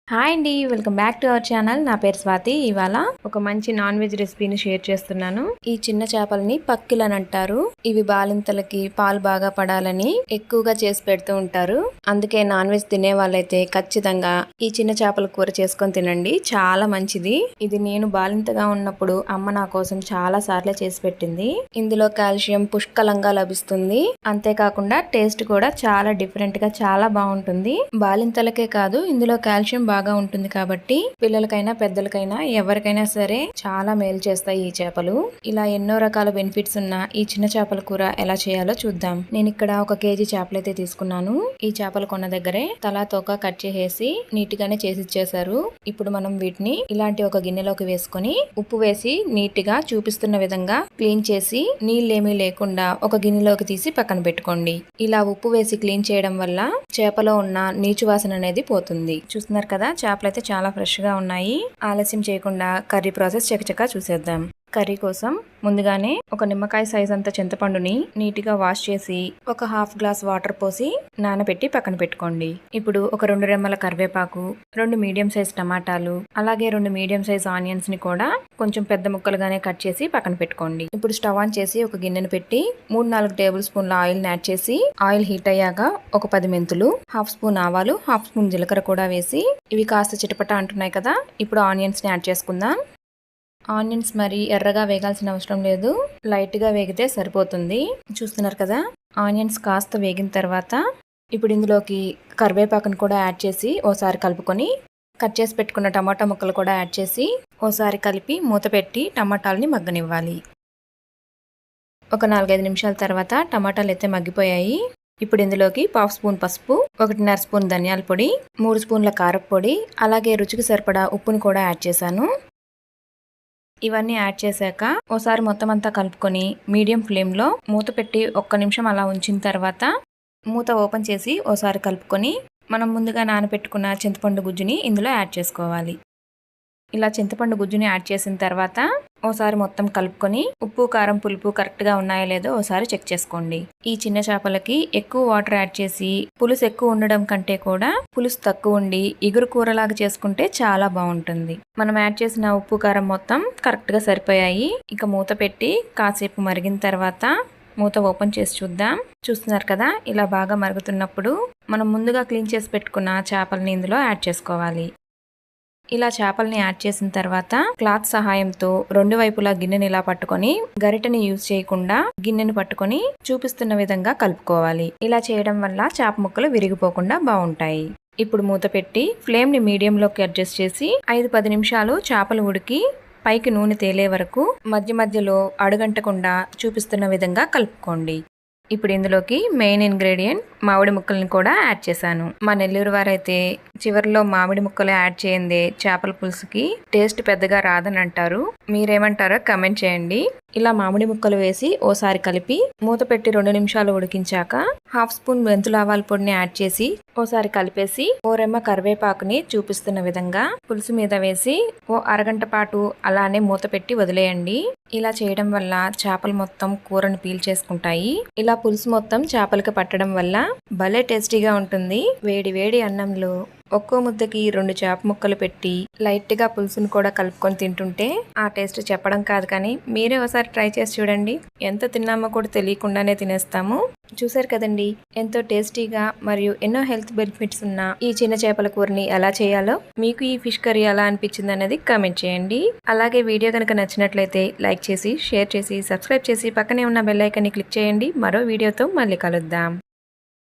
Hi అండి, welcome back to our channel. నా పేరు స్వాతి. ఇవాళ ఒక మంచి నాన్ వెజ్ రెసిపీని షేర్ చేస్తున్నాను. ఈ చిన్న చేపల్ని పక్కిలని అంటారు. ఇవి బాలింతలకి పాలు బాగా పడాలని ఎక్కువగా చేసి పెడుతూ ఉంటారు. అందుకే నాన్ వెజ్ తినే వాళ్ళైతే ఖచ్చితంగా ఈ చిన్న చేపల కూర చేసుకొని తినండి, చాలా మంచిది. ఇది నేను బాలింతగా ఉన్నప్పుడు అమ్మ నా కోసం చాలా సార్లు చేసి పెట్టింది. ఇందులో కాల్షియం పుష్కలంగా లభిస్తుంది. అంతేకాకుండా టేస్ట్ కూడా చాలా డిఫరెంట్ గా చాలా బాగుంటుంది. బాలింతలకే కాదు, ఇందులో కాల్షియం బాగా ఉంటుంది కాబట్టి పిల్లలకైనా పెద్దలకైనా ఎవరికైనా సరే చాలా మేలు చేస్తాయి ఈ చేపలు. ఇలా ఎన్నో రకాల బెనిఫిట్స్ ఉన్న ఈ చిన్న చేపల కూర ఎలా చేయాలో చూద్దాం. నేను ఇక్కడ 1 కేజీ చేపలైతే తీసుకున్నాను. ఈ చేపలు కొన్న దగ్గరే తలా తోక కట్ చేసేసి నీట్ గానే చేసి ఇచ్చేసారు. ఇప్పుడు మనం వీటిని ఇలాంటి ఒక గిన్నెలోకి వేసుకొని ఉప్పు వేసి నీట్ గా చూపిస్తున్న విధంగా క్లీన్ చేసి నీళ్ళేమీ లేకుండా ఒక గిన్నెలోకి తీసి పక్కన పెట్టుకోండి. ఇలా ఉప్పు వేసి క్లీన్ చేయడం వల్ల చేపలో ఉన్న నీచు వాసన అనేది పోతుంది. చూస్తున్నారు కదా, చేపలు అయితే చాలా ఫ్రెష్ గా ఉన్నాయి. ఆలస్యం చేయకుండా కర్రీ ప్రాసెస్ చకచకా చూసేద్దాం. కర్రీ కోసం ముందుగానే ఒక నిమ్మకాయ సైజ్ అంత చింతపండుని నీట్ గా వాష్ చేసి ఒక 1/2 గ్లాస్ వాటర్ పోసి నానబెట్టి పక్కన పెట్టుకోండి. ఇప్పుడు ఒక 2 రెమ్మల కరివేపాకు, 2 మీడియం సైజ్ టమాటాలు, అలాగే 2 మీడియం సైజ్ ఆనియన్స్ ని కూడా కొంచెం పెద్ద ముక్కలుగానే కట్ చేసి పక్కన పెట్టుకోండి. ఇప్పుడు స్టవ్ ఆన్ చేసి ఒక గిన్నెను పెట్టి 3-4 టేబుల్ స్పూన్ల ఆయిల్ యాడ్ చేసి ఆయిల్ హీట్ అయ్యాక ఒక 10 మెంతులు, 1/2 స్పూన్ ఆవాలు, 1/2 స్పూన్ జీలకర్ర కూడా వేసి ఇవి కాస్త చిటపట అంటున్నాయి కదా, ఇప్పుడు ఆనియన్స్ ని యాడ్ చేసుకుందాం. ఆనియన్స్ మరి ఎర్రగా వేగాల్సిన అవసరం లేదు, లైట్ గా వేగితే సరిపోతుంది. చూస్తున్నారు కదా, ఆనియన్స్ కాస్త వేగిన తర్వాత ఇప్పుడు ఇందులోకి కరివేపాకును కూడా యాడ్ చేసి ఓసారి కలుపుకొని కట్ చేసి పెట్టుకున్న టమాటా ముక్కలు కూడా యాడ్ చేసి ఓసారి కలిపి మూత పెట్టి టమాటాలని మగ్గనివ్వాలి. ఒక 4-5 నిమిషాల తర్వాత టమాటాలు అయితే మగ్గిపోయాయి. ఇప్పుడు ఇందులోకి 1/2 స్పూన్ పసుపు, 1.5 స్పూన్ ధనియాల పొడి, 3 స్పూన్ల కారపొడి, అలాగే రుచికి సరిపడా ఉప్పుని కూడా యాడ్ చేశాను. ఇవన్నీ యాడ్ చేశాక ఓసారి మొత్తం అంతా కలుపుకొని మీడియం ఫ్లేమ్లో మూత పెట్టి 1 నిమిషం అలా ఉంచిన తర్వాత మూత ఓపెన్ చేసి ఓసారి కలుపుకొని మనం ముందుగా నానబెట్టుకున్న చింతపండు గుజ్జుని ఇందులో యాడ్ చేసుకోవాలి. ఇలా చింతపండు గుజ్జుని యాడ్ చేసిన తర్వాత ఓసారి మొత్తం కలుపుకొని ఉప్పు కారం పులుపు కరెక్ట్గా ఉన్నాయో లేదో ఓసారి చెక్ చేసుకోండి. ఈ చిన్న చేపలకి ఎక్కువ వాటర్ యాడ్ చేసి పులుసు ఎక్కువ ఉండడం కంటే కూడా పులుసు తక్కువ ఉండి ఇగురు కూరలాగా చేసుకుంటే చాలా బాగుంటుంది. మనం యాడ్ చేసిన ఉప్పు కారం మొత్తం కరెక్ట్గా సరిపోయాయి. ఇక మూత పెట్టి కాసేపు మరిగిన తర్వాత మూత ఓపెన్ చేసి చూద్దాం. చూస్తున్నారు కదా, ఇలా బాగా మరుగుతున్నప్పుడు మనం ముందుగా క్లీన్ చేసి పెట్టుకున్న చేపల్ని ఇందులో యాడ్ చేసుకోవాలి. ఇలా చేపల్ని యాడ్ చేసిన తర్వాత క్లాత్ సహాయంతో 2 వైపులా గిన్నెని ఇలా పట్టుకొని గరిటెని యూజ్ చేయకుండా గిన్నెని పట్టుకొని చూపిస్తున్న విధంగా కలుపుకోవాలి. ఇలా చేయడం వల్ల చేప ముక్కలు విరిగిపోకుండా బాగుంటాయి. ఇప్పుడు మూత పెట్టి ఫ్లేమ్ ని మీడియంలోకి అడ్జస్ట్ చేసి 5-10 నిమిషాలు చేపలు ఉడికి పైకి నూనె తేలే వరకు మధ్య మధ్యలో అడుగంటకుండా చూపిస్తున్న విధంగా కలుపుకోండి. ఇప్పుడు ఇందులోకి మెయిన్ ఇంగ్రీడియంట్ మామిడి ముక్కల్ని కూడా యాడ్ చేశాను. మా నెల్లూరు వారైతే చివరిలో మామిడి ముక్కలు యాడ్ చేయందే చేపల పులుసుకి టేస్ట్ పెద్దగా రాదని అంటారు. మీరేమంటారో కమెంట్ చేయండి. ఇలా మామిడి ముక్కలు వేసి ఓసారి కలిపి మూత పెట్టి 2 నిమిషాలు ఉడికించాక 1/2 స్పూన్ మెంతుల ఆవాల పొడిని యాడ్ చేసి ఓసారి కలిపేసి ఓ రెమ్మ కరివేపాకుని చూపిస్తున్న విధంగా పులుసు మీద వేసి ఓ అరగంట పాటు అలానే మూత పెట్టి వదిలేయండి. ఇలా చేయడం వల్ల చేపలు మొత్తం కూరను పీల్చేసుకుంటాయి. ఇలా పులుసు మొత్తం చేపలకి పట్టడం వల్ల భలే టేస్టీగా ఉంటుంది. వేడి వేడి అన్నంలో ఒక్కో ముద్దకి 2 చేప ముక్కలు పెట్టి లైట్ గా పులుసును కూడా కలుపుకొని తింటుంటే ఆ టేస్ట్ చెప్పడం కాదు, కానీ మీరే ఒకసారి ట్రై చేసి చూడండి. ఎంత తిన్నామో కూడా తెలియకుండానే తినేస్తాము. చూసారు కదండి, ఎంతో టేస్టీగా మరియు ఎన్నో హెల్త్ బెనిఫిట్స్ ఉన్న ఈ చిన్న చేపల కూరని ఎలా చేయాలో మీకు ఈ ఫిష్ కర్రీ ఎలా అనిపించింది అనేది కామెంట్ చేయండి. అలాగే వీడియో కనుక నచ్చినట్లయితే లైక్ చేసి షేర్ చేసి సబ్స్క్రైబ్ చేసి పక్కనే ఉన్న బెల్ ఐకాన్ని క్లిక్ చేయండి. మరో వీడియోతో మళ్ళీ కలుద్దాం.